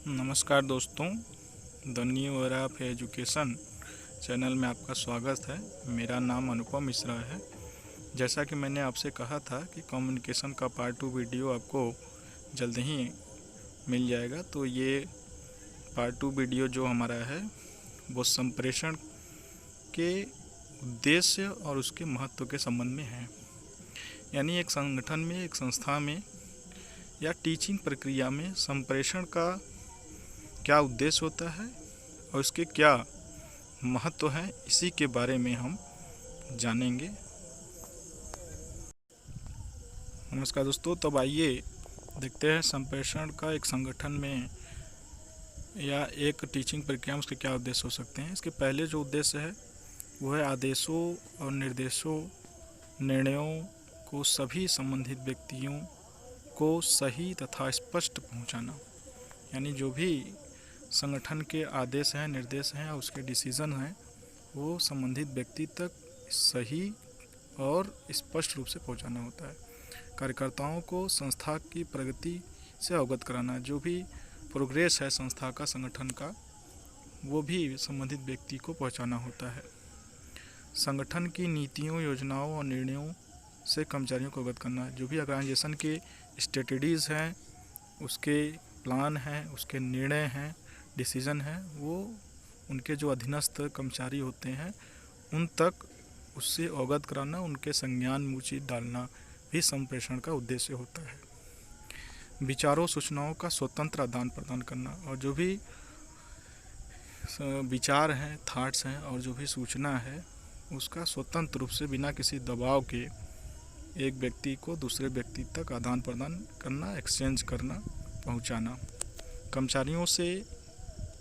नमस्कार दोस्तों, the new era of education channel में आपका स्वागत है। मेरा नाम अनुपम मिश्रा है। जैसा कि मैंने आपसे कहा था कि कम्युनिकेशन का पार्ट 2 वीडियो आपको जल्द ही मिल जाएगा। तो ये पार्ट 2 वीडियो जो हमारा है वो संप्रेषण के उद्देश्य और उसके महत्व के संबंध में है। यानी एक संगठन में, एक संस्था में या टीचिंग प्रक्रिया में संप्रेषण का क्या उद्देश्य होता है और उसके क्या महत्व है, इसी के बारे में हम जानेंगे। नमस्कार दोस्तों, तब आइए देखते हैं संप्रेषण का एक संगठन में या एक टीचिंग प्रक्रिया में उसके क्या उद्देश्य हो सकते हैं। इसके पहले जो उद्देश्य है वो है आदेशों और निर्देशों, निर्णयों को सभी संबंधित व्यक्तियों को सही तथा स्पष्ट पहुंचाना। यानी जो भी संगठन के आदेश हैं, निर्देश हैं और उसके डिसीजन हैं वो संबंधित व्यक्ति तक सही और स्पष्ट रूप से पहुंचाना होता है। कार्यकर्ताओं को संस्था की प्रगति से अवगत कराना, जो भी प्रोग्रेस है संस्था का, संगठन का, वो भी संबंधित व्यक्ति को पहुंचाना होता है। संगठन की नीतियों, योजनाओं और निर्णयों से कर्मचारियों को अवगत करना। जो भी ऑर्गेनाइजेशन के स्ट्रेटजीज हैं, उसके प्लान हैं, उसके निर्णय हैं, डिसीज़न है, वो उनके जो अधीनस्थ कर्मचारी होते हैं उन तक उससे अवगत कराना, उनके संज्ञान में उचित डालना भी संप्रेषण का उद्देश्य होता है। विचारों, सूचनाओं का स्वतंत्र आदान प्रदान करना, और जो भी विचार हैं, थॉट्स हैं और जो भी सूचना है उसका स्वतंत्र रूप से बिना किसी दबाव के एक व्यक्ति को दूसरे व्यक्ति तक आदान प्रदान करना, एक्सचेंज करना, पहुंचाना। कर्मचारियों से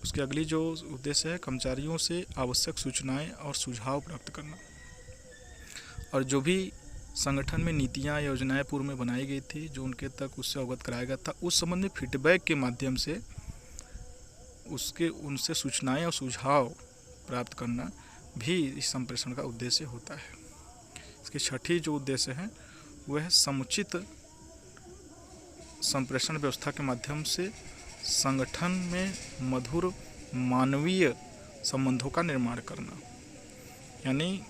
उसके अगली जो उद्देश्य है, कर्मचारियों से आवश्यक सूचनाएं और सुझाव प्राप्त करना। और जो भी संगठन में नीतियां, योजनाएं पूर्व में बनाई गई थी, जो उनके तक उससे अवगत कराया गया था, उस संबंध में फीडबैक के माध्यम से उनसे सूचनाएं और सुझाव प्राप्त करना भी इस संप्रेषण का उद्देश्य होता है। इसकी छठी जो उद्देश्य है वह है समुचित संप्रेषण व्यवस्था के माध्यम से संगठन में मधुर मानवीय संबंधों का निर्माण करना। यानी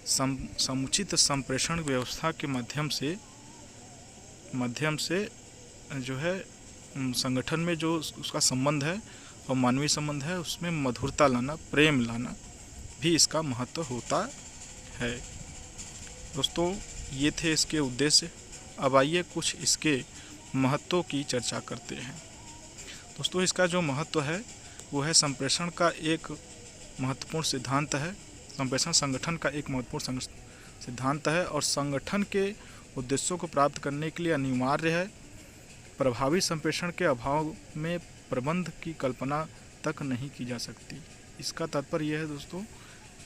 समुचित संप्रेषण व्यवस्था के माध्यम से जो है संगठन में जो उसका संबंध है और मानवीय संबंध है उसमें मधुरता लाना, प्रेम लाना भी इसका महत्व होता है। दोस्तों, ये थे इसके उद्देश्य। अब आइए कुछ इसके महत्वों की चर्चा करते हैं। दोस्तों, इसका जो महत्व है वो है संप्रेषण का एक महत्वपूर्ण सिद्धांत है। संप्रेषण संगठन का एक महत्वपूर्ण सिद्धांत है और संगठन के उद्देश्यों को प्राप्त करने के लिए अनिवार्य है। प्रभावी संप्रेषण के अभाव में प्रबंध की कल्पना तक नहीं की जा सकती। इसका तात्पर्य यह है दोस्तों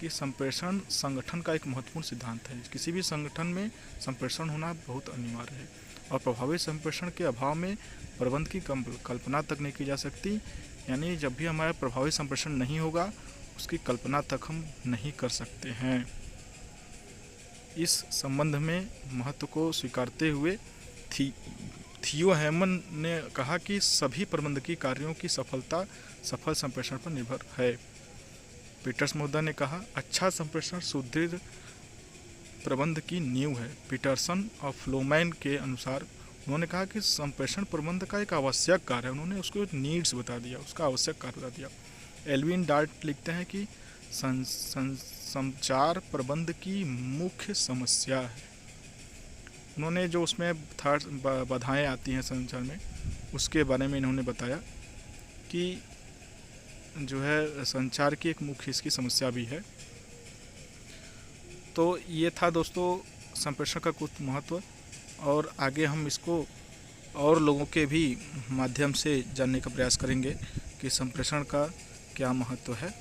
कि संप्रेषण संगठन का एक महत्वपूर्ण सिद्धांत है। किसी भी संगठन में संप्रेषण होना बहुत अनिवार्य है और प्रभावी संप्रेषण के अभाव में प्रबंध की कल्पना तक नहीं की जा सकती। यानी जब भी हमारा प्रभावी संप्रेषण नहीं होगा उसकी कल्पना तक हम नहीं कर सकते हैं। इस संबंध में महत्व को स्वीकारते हुए थियो हेमन ने कहा कि सभी प्रबंधकीय कार्यों की सफलता सफल संप्रेषण पर निर्भर है। पीटर्स महोदय ने कहा, अच्छा संप्रेषण सुदृढ़ प्रबंध की नींव है। पीटरसन और फ्लोमैन के अनुसार उन्होंने कहा कि संप्रेषण प्रबंध का एक आवश्यक कार्य है। उन्होंने उसको नीड्स बता दिया, उसका आवश्यक कार्य बता दिया। एल्विन डार्ट लिखते हैं कि संचार प्रबंध की मुख्य समस्या है। उन्होंने जो उसमें बाधाएं आती हैं संचार में, उसके बारे में इन्होंने बताया कि जो है संचार की एक मुख्य इसकी समस्या भी है। तो ये था दोस्तों संप्रेषण का कुछ महत्व, और आगे हम इसको और लोगों के भी माध्यम से जानने का प्रयास करेंगे कि संप्रेषण का क्या महत्व है।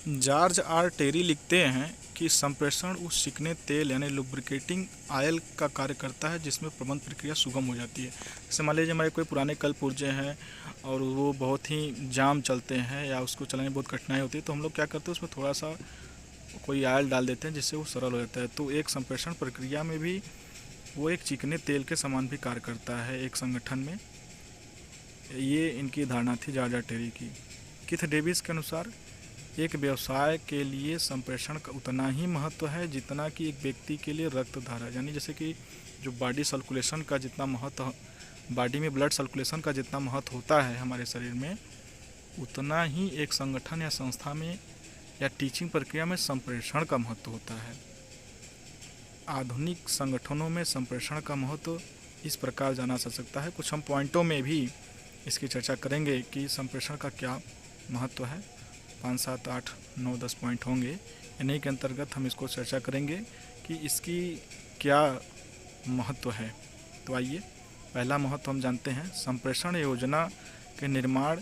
जॉर्ज आर टेरी लिखते हैं कि संप्रेषण उस चिकने तेल यानी लुब्रिकेटिंग ऑयल का कार्य करता है जिसमें प्रबंध प्रक्रिया सुगम हो जाती है। जैसे मान लीजिए हमारे कोई पुराने कल पुर्जे हैं और वो बहुत ही जाम चलते हैं या उसको चलाने में बहुत कठिनाई होती है, तो हम लोग क्या करते हैं उसमें थोड़ा सा कोई ऑयल डाल देते हैं जिससे वो सरल हो जाता है। तो एक संप्रेषण प्रक्रिया में भी वो एक चिकने तेल के समान भी कार्य करता है एक संगठन में। ये इनकी धारणा थी जॉर्ज टेरी की। कीथ डेविस के अनुसार एक व्यवसाय के लिए संप्रेषण का उतना ही महत्व है जितना कि एक व्यक्ति के लिए रक्त धारा, यानी जैसे कि जो बॉडी सर्कुलेशन का जितना महत्व, बॉडी में ब्लड सर्कुलेशन का जितना महत्व होता है हमारे शरीर में, उतना ही एक संगठन या संस्था में या टीचिंग प्रक्रिया में संप्रेषण का महत्व होता है। आधुनिक संगठनों में संप्रेषण का महत्व इस प्रकार जाना जा सकता है। कुछ हम पॉइंटों में भी इसकी चर्चा करेंगे कि संप्रेषण का क्या महत्व है। 5, 7, 8, 9, 10 पॉइंट होंगे, इन्हीं के अंतर्गत हम इसको चर्चा करेंगे कि इसकी क्या महत्व है। तो आइए, पहला महत्व हम जानते हैं। संप्रेषण योजना के निर्माण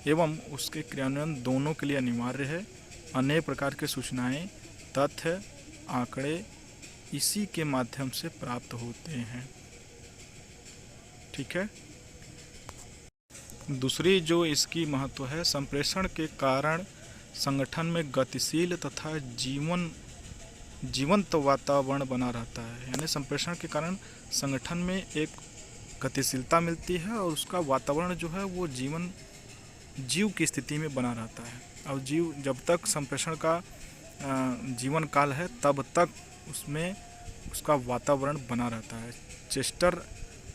एवं उसके क्रियान्वयन दोनों के लिए अनिवार्य है। अनेक प्रकार के सूचनाएं, तथ्य, आंकड़े इसी के माध्यम से प्राप्त होते हैं। ठीक है। दूसरी जो इसकी महत्व है, संप्रेषण के कारण संगठन में गतिशील तथा जीवंत वातावरण बना रहता है। यानी संप्रेषण के कारण संगठन में एक गतिशीलता मिलती है और उसका वातावरण जो है वो जीव की स्थिति में बना रहता है। और जीव जब तक संप्रेषण का जीवन काल है तब तक उसमें उसका वातावरण बना रहता है। चेस्टर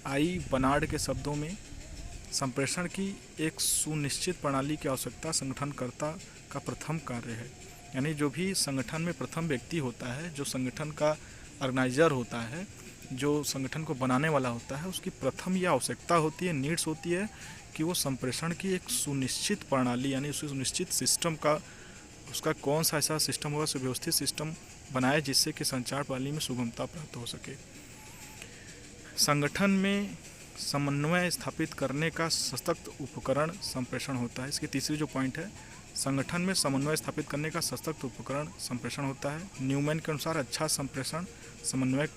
आई बर्नार्ड के शब्दों में संप्रेषण की एक सुनिश्चित प्रणाली की आवश्यकता संगठनकर्ता का प्रथम कार्य है। यानी जो भी संगठन में प्रथम व्यक्ति होता है, जो संगठन का ऑर्गेनाइजर होता है, जो संगठन को बनाने वाला होता है, उसकी प्रथम यह आवश्यकता होती है, नीड्स होती है कि वो संप्रेषण की एक सुनिश्चित प्रणाली यानी उस सुनिश्चित सिस्टम का, उसका कौन सा ऐसा सिस्टम होगा, सुव्यवस्थित सिस्टम बनाए जिससे कि संचार प्रणाली में सुगमता प्राप्त हो सके। संगठन में समन्वय स्थापित करने का सशक्त उपकरण संप्रेषण होता है। इसकी तीसरी जो पॉइंट है, संगठन में समन्वय स्थापित करने का सशक्त उपकरण संप्रेषण होता है। न्यूमैन के अनुसार अच्छा संप्रेषण समन्वय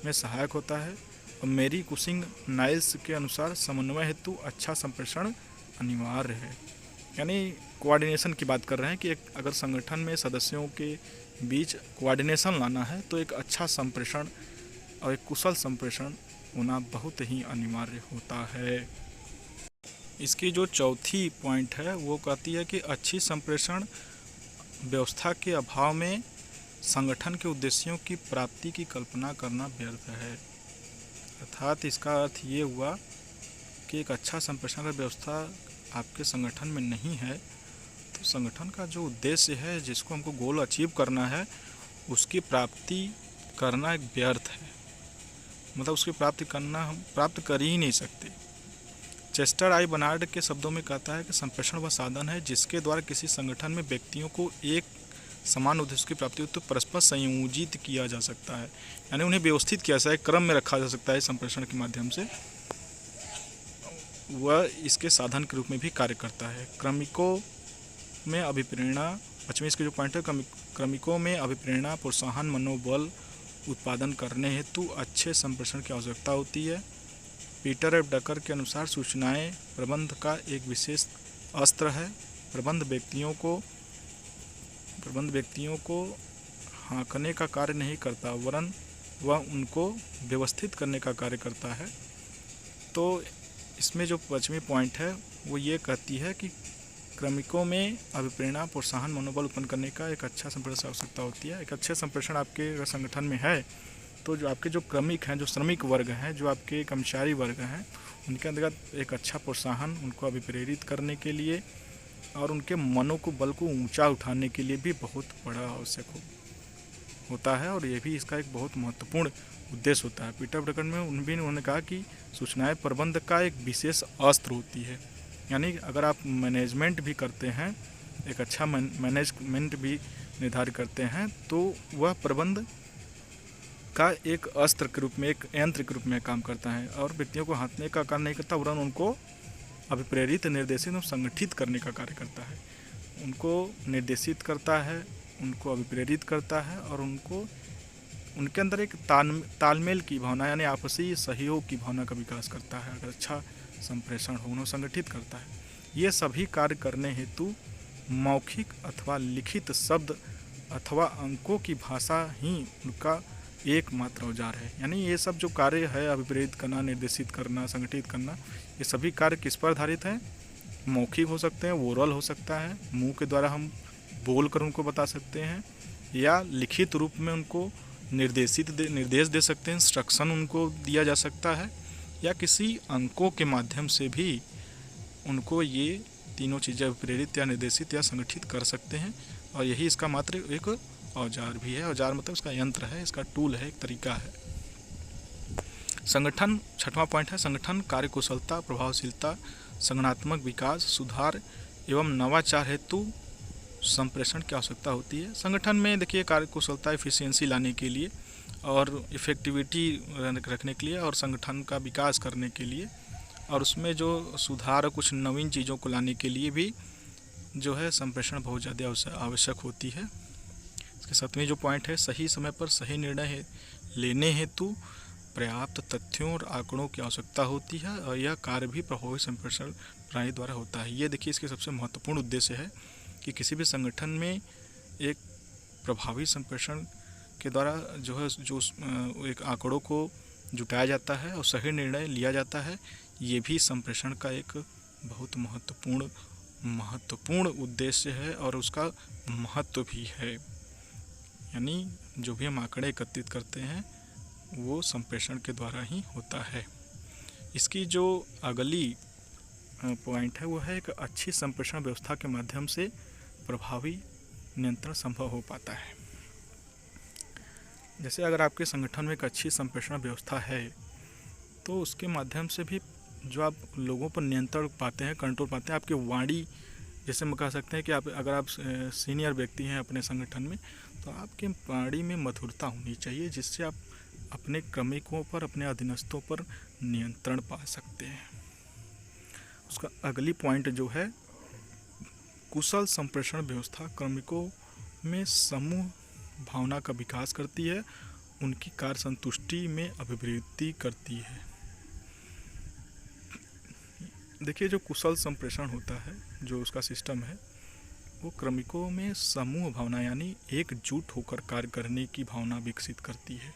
में सहायक होता है। और मेरी कुशिंग नाइल्स के अनुसार समन्वय हेतु अच्छा संप्रेषण अनिवार्य है। यानी कोऑर्डिनेशन की बात कर रहे हैं कि एक अगर संगठन में सदस्यों के बीच कोऑर्डिनेशन लाना है तो एक अच्छा संप्रेषण और एक कुशल संप्रेषण होना बहुत ही अनिवार्य होता है। इसकी जो चौथी पॉइंट है वो कहती है कि अच्छी संप्रेषण व्यवस्था के अभाव में संगठन के उद्देश्यों की प्राप्ति की कल्पना करना व्यर्थ है। अर्थात इसका अर्थ ये हुआ कि एक अच्छा संप्रेषण व्यवस्था आपके संगठन में नहीं है तो संगठन का जो उद्देश्य है, जिसको हमको गोल अचीव करना है, उसकी प्राप्ति करना एक व्यर्थ है। मतलब उसकी प्राप्ति करना हम प्राप्त कर ही नहीं सकते। चेस्टर आई बर्नार्ड के शब्दों में कहता है कि संप्रेषण वह साधन है जिसके द्वारा किसी संगठन में व्यक्तियों को एक समान उद्देश्य की प्राप्ति तो परस्पर संयोजित किया जा सकता है। यानी उन्हें व्यवस्थित किया जाए, क्रम में रखा जा सकता है। संप्रेषण के माध्यम से वह इसके साधन के रूप में भी कार्य करता है। क्रमिकों में अभिप्रेरणा, 25 इसके जो पॉइंट है, क्रमिकों में अभिप्रेरणा, प्रोत्साहन, मनोबल उत्पादन करने हेतु अच्छे संप्रेषण की आवश्यकता होती है। पीटर एफ डकर के अनुसार सूचनाएं प्रबंध का एक विशेष अस्त्र है। प्रबंध व्यक्तियों को हाँकने का कार्य नहीं करता, वरन वह उनको व्यवस्थित करने का कार्य करता है। तो इसमें जो 25वीं पॉइंट है वो ये कहती है कि क्रमिकों में अभिप्रेरणा, प्रोत्साहन, मनोबल उत्पन्न करने का एक अच्छा संप्रेषण की आवश्यकता होती है। एक अच्छे संप्रेषण आपके संगठन में है तो जो आपके जो क्रमिक हैं, जो श्रमिक वर्ग हैं, जो आपके कर्मचारी वर्ग हैं, उनके अंतर्गत एक अच्छा प्रोत्साहन, उनको अभिप्रेरित करने के लिए और उनके मनों को बल को ऊंचा उठाने के लिए भी बहुत बड़ा आवश्यक होता है। और ये भी इसका एक बहुत महत्वपूर्ण उद्देश्य होता है। पीटर डकर में उन्होंने कहा कि सूचनाएं प्रबंध का एक विशेष अस्त्र होती है। यानी अगर आप मैनेजमेंट भी करते हैं, एक अच्छा मैनेजमेंट भी निर्धारित करते हैं, तो वह प्रबंध का एक अस्त्र के रूप में, एक यंत्र के रूप में काम करता है और व्यक्तियों को हाँकने का कार्य नहीं करता, वरन उनको अभिप्रेरित, निर्देशित और संगठित करने का कार्य करता है। उनको निर्देशित करता है, उनको अभिप्रेरित करता है और उनके अंदर एक तालमेल की भावना यानी आपसी सहयोग की भावना का विकास करता है। अगर अच्छा संप्रेषण हो, उन्हें संगठित करता है। ये सभी कार्य करने हेतु मौखिक अथवा लिखित शब्द अथवा अंकों की भाषा ही उनका एकमात्र औजार है। यानी ये सब जो कार्य है, अभिप्रेरित करना, निर्देशित करना, संगठित करना, ये सभी कार्य किस पर आधारित है? मौखिक हो सकते हैं, ओरल हो सकता है, मुंह के द्वारा हम बोल कर उनको बता सकते हैं, या लिखित रूप में उनको निर्देश दे सकते हैं, इंस्ट्रक्शन उनको दिया जा सकता है, या किसी अंकों के माध्यम से भी उनको ये तीनों चीज़ें प्रेरित या निर्देशित या संगठित कर सकते हैं। और यही इसका मात्र एक औजार भी है। औजार मतलब इसका यंत्र है, इसका टूल है, एक तरीका है। संगठन, छठवां पॉइंट है संगठन कार्यकुशलता, प्रभावशीलता, संगठनात्मक विकास, सुधार एवं नवाचार हेतु संप्रेषण की आवश्यकता होती है। संगठन में देखिए कार्यकुशलता, एफिशिएंसी लाने के लिए और इफेक्टिविटी रखने के लिए और संगठन का विकास करने के लिए और उसमें जो सुधार और कुछ नवीन चीज़ों को लाने के लिए भी जो है संप्रेषण बहुत ज़्यादा आवश्यक होती है। इसके सातवें जो पॉइंट है, सही समय पर सही निर्णय लेने हेतु पर्याप्त तथ्यों और आंकड़ों की आवश्यकता होती है और यह कार्य भी प्रभावी संप्रेषण प्रणाली द्वारा होता है। ये देखिए इसके सबसे महत्वपूर्ण उद्देश्य है कि किसी भी संगठन में एक प्रभावी संप्रेषण के द्वारा जो है जो एक आंकड़ों को जुटाया जाता है और सही निर्णय लिया जाता है। ये भी संप्रेषण का एक बहुत महत्वपूर्ण उद्देश्य है और उसका महत्व भी है। यानी जो भी हम आंकड़े एकत्रित करते हैं वो संप्रेषण के द्वारा ही होता है। इसकी जो अगली पॉइंट है वो है एक अच्छी संप्रेषण व्यवस्था के माध्यम से प्रभावी नियंत्रण संभव हो पाता है। जैसे अगर आपके संगठन में एक अच्छी संप्रेषण व्यवस्था है तो उसके माध्यम से भी जो आप लोगों पर नियंत्रण पाते हैं, कंट्रोल पाते हैं। आपकी वाणी, जैसे हम कह सकते हैं कि अगर आप सीनियर व्यक्ति हैं अपने संगठन में तो आपके वाणी में मधुरता होनी चाहिए जिससे आप अपने क्रमिकों पर, अपने अधीनस्थों पर नियंत्रण पा सकते हैं। उसका अगली पॉइंट जो है कुशल संप्रेषण व्यवस्था क्रमिकों में समूह भावना का विकास करती है, उनकी कार्य संतुष्टि में अभिवृद्धि करती है। देखिए जो कुशल संप्रेषण होता है, जो उसका सिस्टम है, वो क्रमिकों में समूह भावना यानी एकजुट होकर कार्य करने की भावना विकसित करती है।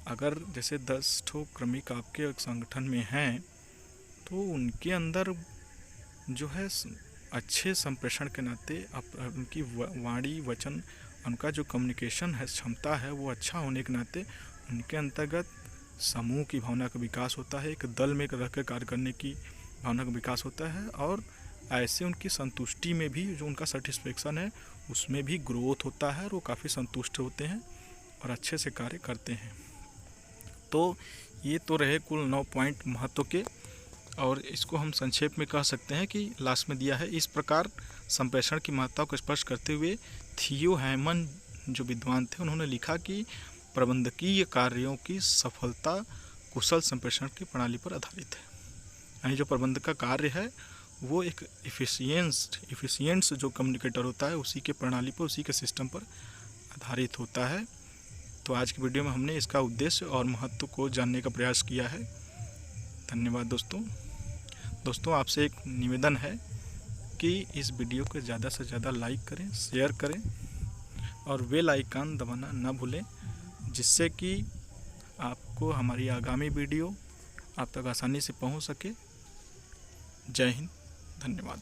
अगर जैसे 10 ठो क्रमिक आपके संगठन में हैं तो उनके अंदर जो है अच्छे संप्रेषण के नाते उनकी वाणी, वचन, उनका जो कम्युनिकेशन है, क्षमता है, वो अच्छा होने के नाते उनके अंतर्गत समूह की भावना का विकास होता है, एक दल में रहकर कार्य करने की भावना का विकास होता है और ऐसे उनकी संतुष्टि में भी, जो उनका सेटिस्फेक्शन है, उसमें भी ग्रोथ होता है और वो काफ़ी संतुष्ट होते हैं और अच्छे से कार्य करते हैं। तो ये तो रहे कुल 9 पॉइंट महत्व के, और इसको हम संक्षेप में कह सकते हैं कि लास्ट में दिया है। इस प्रकार संप्रेषण की महत्ता को स्पष्ट करते हुए थियो हैमन जो विद्वान थे, उन्होंने लिखा कि प्रबंधकीय कार्यों की सफलता कुशल संप्रेषण की प्रणाली पर आधारित है। यानी जो प्रबंधक का कार्य है वो एक इफिशिएंट जो कम्युनिकेटर होता है उसी के प्रणाली पर, उसी के सिस्टम पर आधारित होता है। तो आज की वीडियो में हमने इसका उद्देश्य और महत्व को जानने का प्रयास किया है। धन्यवाद दोस्तों, आपसे एक निवेदन है कि इस वीडियो को ज़्यादा से ज़्यादा लाइक करें, शेयर करें और बेल आइकन दबाना ना भूलें, जिससे कि आपको हमारी आगामी वीडियो आप तक आसानी से पहुंच सके। जय हिंद, धन्यवाद।